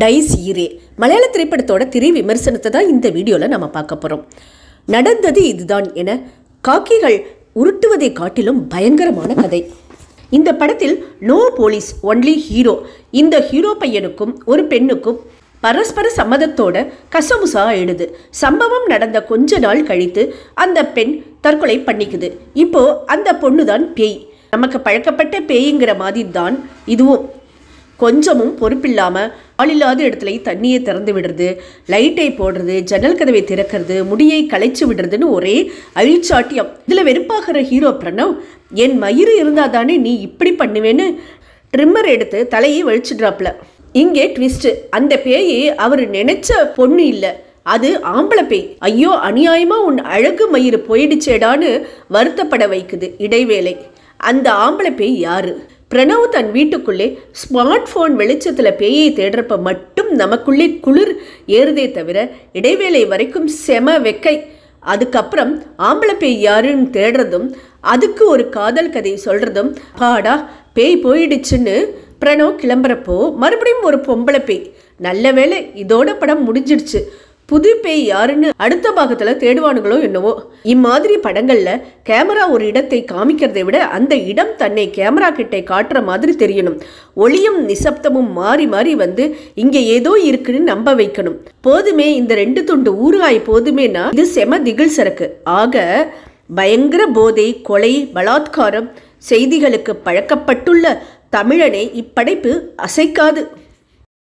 Dies ஈரே மலையாள திரைப்படத்தோட திரை விமர்சனத்தை தான் இந்த வீடியோவில் நம்ம பார்க்க போகிறோம். நடந்தது இதுதான் என காக்கிகள் உருட்டுவதை காட்டிலும் பயங்கரமான கதை. இந்த படத்தில் நோ போலீஸ் ஒன்லி ஹீரோ. இந்த ஹீரோ பையனுக்கும் ஒரு பெண்ணுக்கும் பரஸ்பர சம்மதத்தோட கசமுசா ஆயிடுது. சம்பவம் நடந்த கொஞ்ச நாள் கழித்து அந்த பெண் தற்கொலை பண்ணிக்குது. இப்போ அந்த பொண்ணு தான் பேய். நமக்கு பழக்கப்பட்ட பேய்ங்கிற மாதிரி தான் இதுவும். கொஞ்சமும் பொறுப்பில்லாமல் ஆளில்லாத இடத்துல தண்ணியை திறந்து விடுறது, லைட்டை போடுறது, ஜன்னல் கதவை திறக்கிறது, முடியை களைச்சு விடுறதுன்னு ஒரே அழிச்சாட்டியம். இதில் வெறுப்பாகிற ஹீரோ பிரணவ், என் மயிறு இருந்தால் தானே நீ இப்படி பண்ணுவேன்னு ட்ரிம்மர் எடுத்து தலையை வழிச்சிட்றாப்புல. இங்கே ட்விஸ்ட், அந்த பேயை அவர் நினைச்ச பொண்ணு இல்லை, அது ஆம்பளை பேய். ஐயோ அநியாயமா உன் அழகு மயிறு போயிடுச்சேடான்னு வருத்தப்பட வைக்குது இடைவேளை. அந்த ஆம்பளை பேய் யாரு? பிரணவ் தன் வீட்டுக்குள்ளே ஸ்மார்ட் போன் வெளிச்சத்தில் பேயை தேடுறப்ப மட்டும் நமக்குள்ளே குளிர் ஏறுதே தவிர இடைவேளை வரைக்கும் செம வெக்கை. அதுக்கப்புறம் ஆம்பளை பேய் யாருன்னு தேடுறதும் அதுக்கு ஒரு காதல் கதை சொல்றதும், பாடா பேய் போயிடுச்சுன்னு பிரணவ் கிளம்புறப்போ மறுபடியும் ஒரு பொம்பளை பேய். நல்ல வேளை இதோட படம் முடிஞ்சிடுச்சு. புது பேய் யாருன்னு அடுத்த பாகத்தில் தேடுவானுங்களோ என்னவோ. இம்மாதிரி படங்களில் கேமரா ஒரு இடத்தை காமிக்கிறதை விட அந்த இடம் தன்னை கேமரா கிட்டே காட்டுற மாதிரி தெரியணும். ஒளியும் நிசப்தமும் மாறி மாறி வந்து இங்கே ஏதோ இருக்குன்னு நம்ப வைக்கணும். போதுமே இந்த 2 துண்டு ஊறுகாய் போதுமேனா இது செம திகில் சரக்கு. ஆக பயங்கர போதை, கொலை, பலாத்காரம் செய்திகளுக்கு பழக்கப்பட்டுள்ள தமிழனை இப்படைப்பு அசைக்காது.